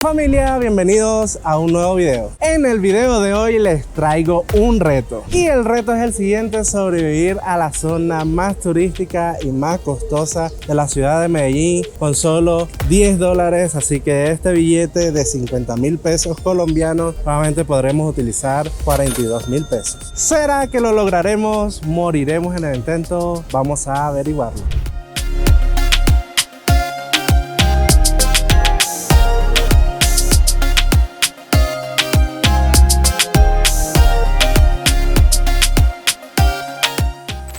Familia, bienvenidos a un nuevo video. En el video de hoy les traigo un reto. Y el reto es el siguiente: sobrevivir a la zona más turística y más costosa de la ciudad de Medellín con solo $10. Así que este billete de 50.000 pesos colombianos nuevamente podremos utilizar 42.000 pesos. ¿Será que lo lograremos? ¿Moriremos en el intento? Vamos a averiguarlo.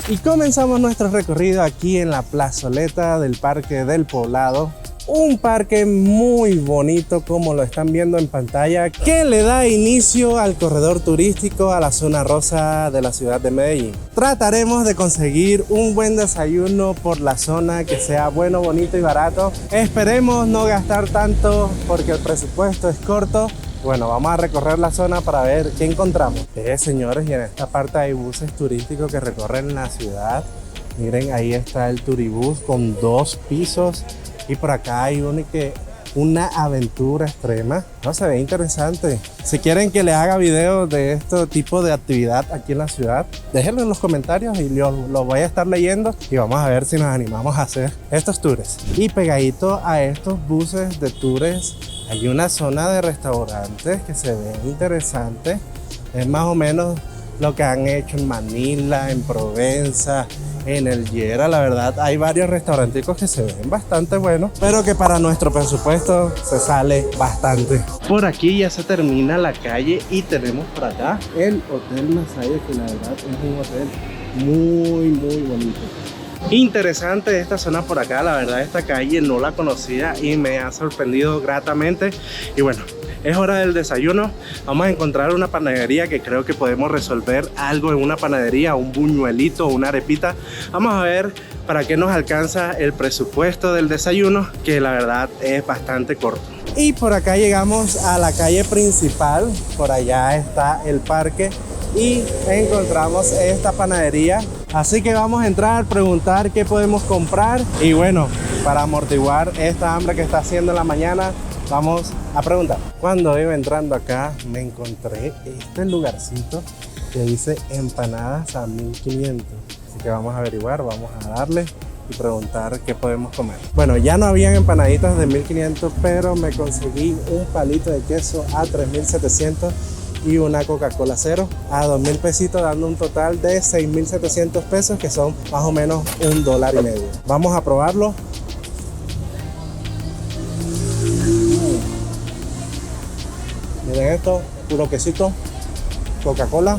Y comenzamos nuestro recorrido aquí en la plazoleta del Parque del Poblado. Un parque muy bonito, como lo están viendo en pantalla, que le da inicio al corredor turístico a la zona rosa de la ciudad de Medellín. Trataremos de conseguir un buen desayuno por la zona, que sea bueno, bonito y barato. Esperemos no gastar tanto porque el presupuesto es corto. Bueno, vamos a recorrer la zona para ver qué encontramos. Señores, y en esta parte hay buses turísticos que recorren la ciudad. Miren, ahí está el turibús con 2 pisos. Y por acá hay una aventura extrema. No, se ve interesante. Si quieren que le haga videos de este tipo de actividad aquí en la ciudad, déjenlo en los comentarios y yo lo voy a estar leyendo. Y vamos a ver si nos animamos a hacer estos tours. Y pegadito a estos buses de tours hay una zona de restaurantes que se ve interesante. Es más o menos lo que han hecho en Manila, en Provenza, en el Llera. La verdad, hay varios restauranticos que se ven bastante buenos, pero que para nuestro presupuesto se sale bastante. Por aquí ya se termina la calle y tenemos por acá el Hotel Masaya, que la verdad es un hotel muy bonito. Interesante esta zona por acá, la verdad esta calle no la conocía y me ha sorprendido gratamente. Y bueno, es hora del desayuno. Vamos a encontrar una panadería que creo que podemos resolver algo en una panadería, un buñuelito, una arepita. Vamos a ver para qué nos alcanza el presupuesto del desayuno, que la verdad es bastante corto. Y por acá llegamos a la calle principal, por allá está el parque y encontramos esta panadería. Así que vamos a entrar, preguntar qué podemos comprar y bueno, para amortiguar esta hambre que está haciendo en la mañana, vamos a preguntar. Cuando iba entrando acá me encontré este lugarcito que dice empanadas a 1500. Así que vamos a averiguar, vamos a darle y preguntar qué podemos comer. Bueno, ya no habían empanaditas de 1500, pero me conseguí un palito de queso a 3700 y una Coca-Cola cero a 2.000 pesitos, dando un total de 6.700 pesos, que son más o menos $1.50. Vamos a probarlo. Miren esto, puro quesito, Coca-Cola.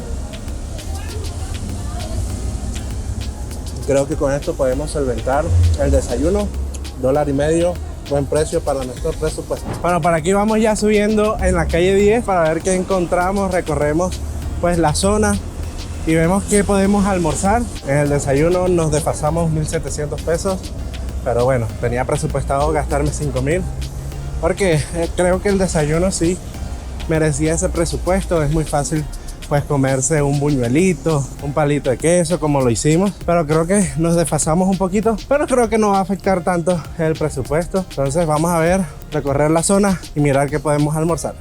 Creo que con esto podemos solventar el desayuno, $1.50. Buen precio para nuestro presupuesto. Bueno, para aquí vamos ya subiendo en la calle 10 para ver qué encontramos. Recorremos pues la zona y vemos qué podemos almorzar. En el desayuno nos desfasamos 1.700 pesos, pero bueno, tenía presupuestado gastarme 5.000 porque creo que el desayuno sí merecía ese presupuesto. Es muy fácil pues comerse un buñuelito, un palito de queso como lo hicimos, pero creo que nos desfasamos un poquito, pero creo que no va a afectar tanto el presupuesto. Entonces vamos a ver, recorrer la zona y mirar qué podemos almorzar.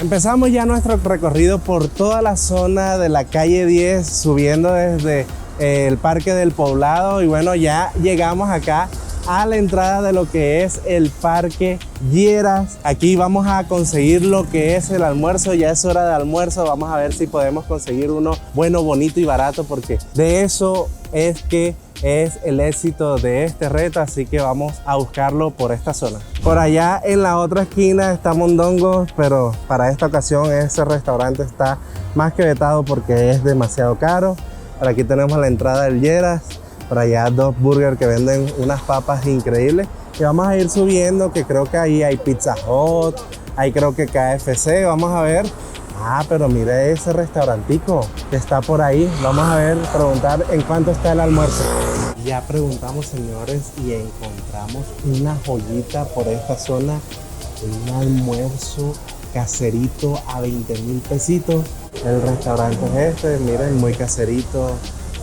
Empezamos ya nuestro recorrido por toda la zona de la calle 10, subiendo desde el Parque del Poblado y bueno, ya llegamos acá a la entrada de lo que es el Parque Lleras. Aquí vamos a conseguir lo que es el almuerzo. Ya es hora de almuerzo. Vamos a ver si podemos conseguir uno bueno, bonito y barato, porque de eso es que es el éxito de este reto. Así que vamos a buscarlo por esta zona. Por allá en la otra esquina está Mondongos, pero para esta ocasión ese restaurante está más que vetado porque es demasiado caro. Por aquí tenemos la entrada del Lleras. Por allá Dog Burger, que venden unas papas increíbles. Y vamos a ir subiendo, que creo que ahí hay Pizza Hut, hay creo que KFC. Vamos a ver. Pero mire ese restaurantico que está por ahí. Vamos a ver, preguntar en cuánto está el almuerzo. Ya preguntamos, señores, y encontramos una joyita por esta zona. Un almuerzo caserito a 20.000 pesitos. El restaurante es este, miren, muy caserito.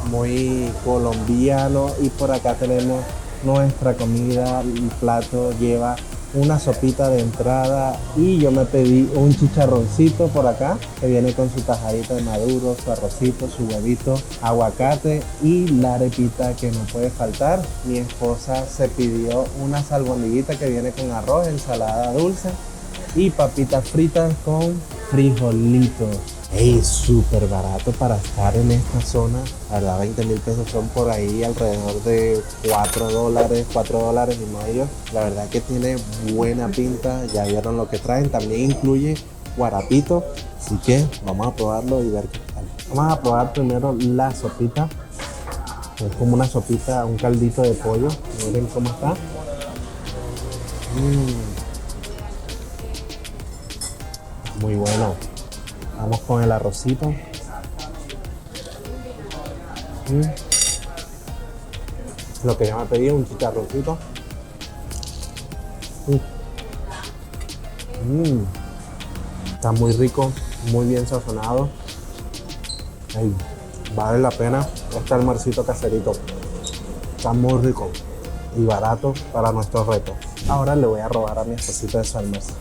muy colombiano. Y por acá tenemos nuestra comida. El plato lleva una sopita de entrada y yo me pedí un chicharroncito por acá que viene con su tajadita de maduro, su arrocito, su huevito, aguacate y la arepita que no puede faltar. Mi esposa se pidió una albondiguita que viene con arroz, ensalada dulce y papitas fritas con frijolitos. Ey, súper barato para estar en esta zona. La verdad, 20.000 pesos son por ahí alrededor de $4, $4.50. La verdad que tiene buena pinta. Ya vieron lo que traen. También incluye guarapito. Así que vamos a probarlo y ver qué tal. Vamos a probar primero la sopita. Es como una sopita, un caldito de pollo. Miren cómo está. Muy bueno. Vamos con el arrocito. Lo que yo me pedí, un chicharroncito. Está muy rico, muy bien sazonado. Ay, vale la pena este almuercito caserito. Está muy rico y barato para nuestros retos. Ahora le voy a robar a mi esposita de su almuerzo.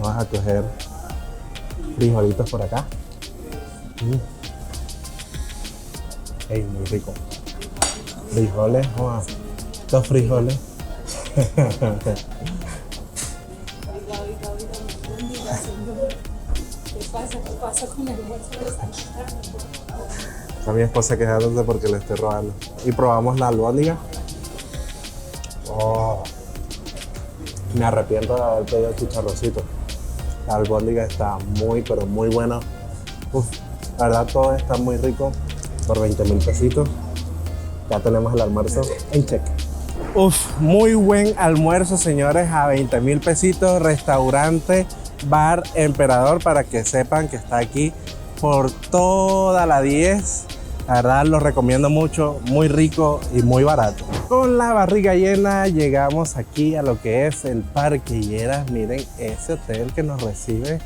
Vamos a coger frijolitos por acá. Ey, muy rico. Frijoles, dos frijoles. ¿Qué pasa con el almuerzo de esta tarde? Está mi esposa quejándose porque le estoy robando. Y probamos la albóndiga. Oh, me arrepiento de haber pedido el chicharroncito. La albóndiga está muy, pero muy buena. Uf, la verdad todo está muy rico. Por 20.000 pesitos. Ya tenemos el almuerzo en cheque. Uf, muy buen almuerzo, señores, a 20.000 pesitos. Restaurante Bar Emperador, para que sepan que está aquí por toda la 10. La verdad lo recomiendo mucho, muy rico y muy barato. Con la barriga llena llegamos aquí a lo que es el Parque Lleras. Miren ese hotel que nos recibe,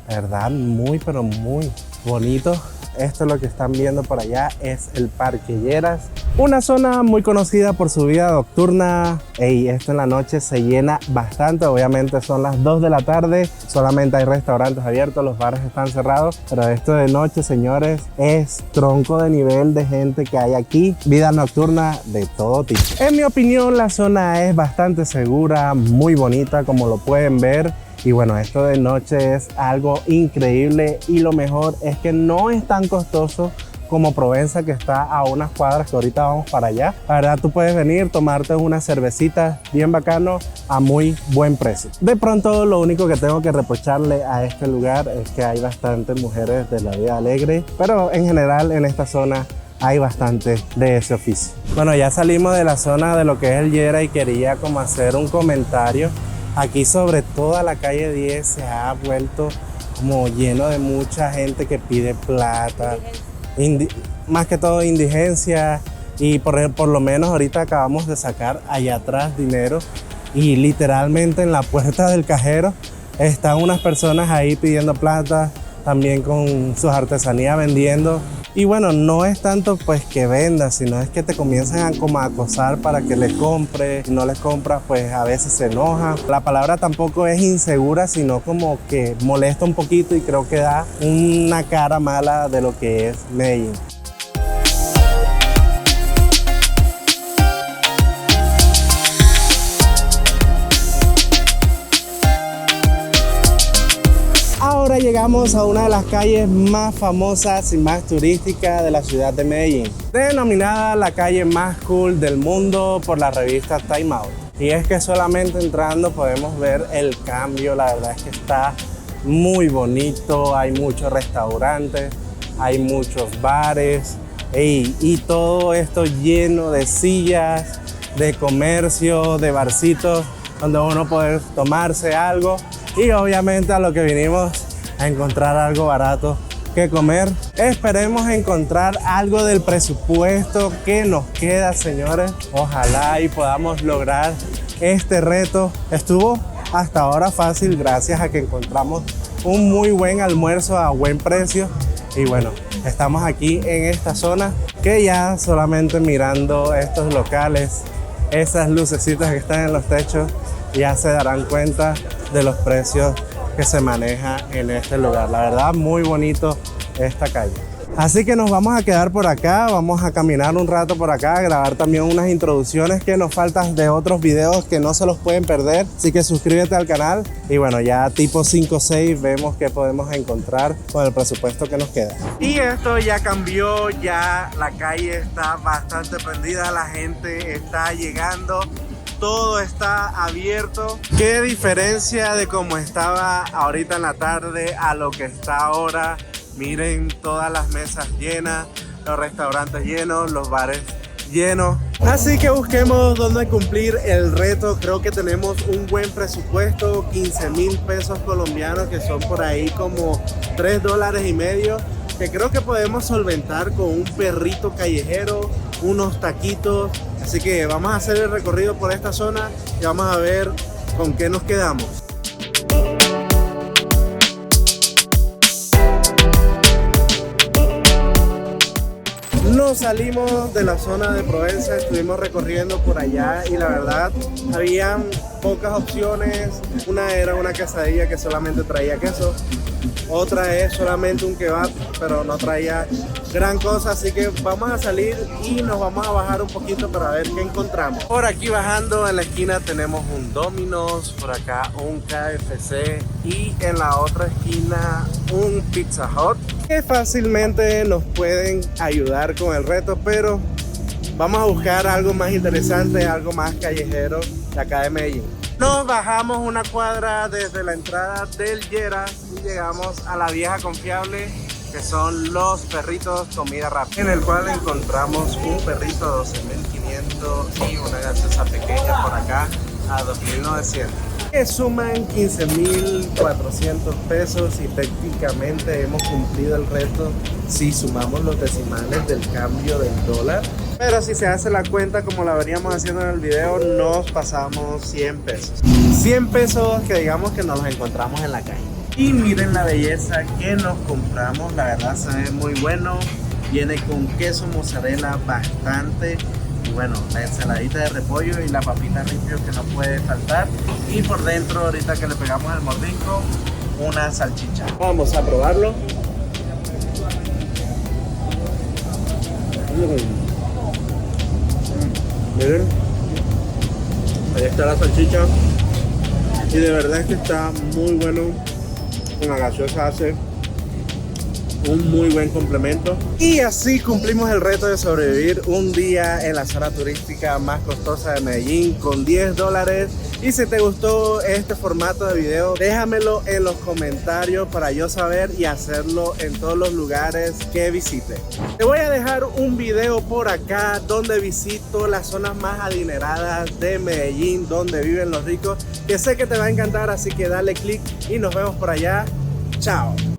la verdad muy pero muy bonito. Esto es lo que están viendo por allá, es el Parque Lleras. Una zona muy conocida por su vida nocturna. Ey, esto en la noche se llena bastante. Obviamente son las 2 de la tarde. Solamente hay restaurantes abiertos, los bares están cerrados. Pero esto de noche, señores, es tronco de nivel de gente que hay aquí. Vida nocturna de todo tipo. En mi opinión, la zona es bastante segura, muy bonita, como lo pueden ver. Y bueno, esto de noche es algo increíble y lo mejor es que no es tan costoso como Provenza, que está a unas cuadras, que ahorita vamos para allá. La verdad, tú puedes venir, tomarte unas cervecitas bien bacano a muy buen precio. De pronto, lo único que tengo que reprocharle a este lugar es que hay bastantes mujeres de la vida alegre, pero en general en esta zona hay bastante de ese oficio. Bueno, ya salimos de la zona de lo que es el Llera y quería como hacer un comentario. Aquí sobre toda la calle 10 se ha vuelto como lleno de mucha gente que pide plata, más que todo indigencia, y por lo menos ahorita acabamos de sacar allá atrás dinero y literalmente en la puerta del cajero están unas personas ahí pidiendo plata, también con sus artesanías vendiendo. Y bueno, no es tanto pues que vendas, sino es que te comienzan a como a acosar para que les compres. Si no les compras, pues a veces se enoja. La palabra tampoco es insegura, sino como que molesta un poquito y creo que da una cara mala de lo que es Medellín. Ahora llegamos a una de las calles más famosas y más turísticas de la ciudad de Medellín, denominada la calle más cool del mundo por la revista Time Out. Y es que solamente entrando podemos ver el cambio. La verdad es que está muy bonito, hay muchos restaurantes, hay muchos bares y todo esto lleno de sillas, de comercio, de barcitos donde uno puede tomarse algo. Y obviamente a lo que vinimos a encontrar algo barato que comer. Esperemos encontrar algo del presupuesto que nos queda, señores. Ojalá y podamos lograr este reto. Estuvo hasta ahora fácil gracias a que encontramos un muy buen almuerzo a buen precio. Y bueno, Estamos aquí en esta zona que ya solamente mirando estos locales, esas lucecitas que están en los techos, ya se darán cuenta de los precios que se maneja en este lugar. La verdad, muy bonito esta calle. Así que nos vamos a quedar por acá, vamos a caminar un rato por acá, a grabar también unas introducciones que nos faltan de otros videos que no se los pueden perder. Así que suscríbete al canal y bueno, ya tipo 5 o 6 vemos qué podemos encontrar con el presupuesto que nos queda. Y esto ya cambió, ya la calle está bastante prendida, la gente está llegando. Todo está abierto. Qué diferencia de cómo estaba ahorita en la tarde a lo que está ahora. Miren todas las mesas llenas, los restaurantes llenos, los bares llenos. Así que busquemos dónde cumplir el reto. Creo que tenemos un buen presupuesto, 15,000 pesos colombianos, que son por ahí como $3.50, que creo que podemos solventar con un perrito callejero, unos taquitos. Así que vamos a hacer el recorrido por esta zona y vamos a ver con qué nos quedamos. Nos salimos de la zona de Provenza, estuvimos recorriendo por allá y la verdad habían pocas opciones. Una era una quesadilla que solamente traía queso, otra es solamente un kebab pero no traía gran cosa, así que vamos a salir y nos vamos a bajar un poquito para ver qué encontramos. Por aquí bajando en la esquina tenemos un Domino's, por acá un KFC y en la otra esquina un Pizza Hut, que fácilmente nos pueden ayudar con el reto, pero vamos a buscar algo más interesante, algo más callejero de acá de Medellín. Nos bajamos una cuadra desde la entrada del Lleras y llegamos a la vieja confiable, que son los perritos comida rápida, en el cual encontramos un perrito de 12.500 y una gaseosa pequeña por acá a 2.900, que suman 15.400 pesos y técnicamente hemos cumplido el reto si sumamos los decimales del cambio del dólar. Pero si se hace la cuenta como la veníamos haciendo en el video, nos pasamos 100 pesos. 100 pesos que digamos que nos los encontramos en la calle. Y miren la belleza que nos compramos, la verdad se ve muy bueno. Viene con queso mozzarella bastante. Y bueno, la ensaladita de repollo y la papita ripio que no puede faltar. Y por dentro, ahorita que le pegamos el mordisco, una salchicha. Vamos a probarlo. Miren, ahí está la salchicha y de verdad es que está muy bueno. Con la gaseosa hace un muy buen complemento. Y así cumplimos el reto de sobrevivir un día en la zona turística más costosa de Medellín con $10. Y si te gustó este formato de video, déjamelo en los comentarios para yo saber y hacerlo en todos los lugares que visite. Te voy a dejar un video por acá donde visito las zonas más adineradas de Medellín, donde viven los ricos, que sé que te va a encantar, así que dale click y nos vemos por allá. Chao.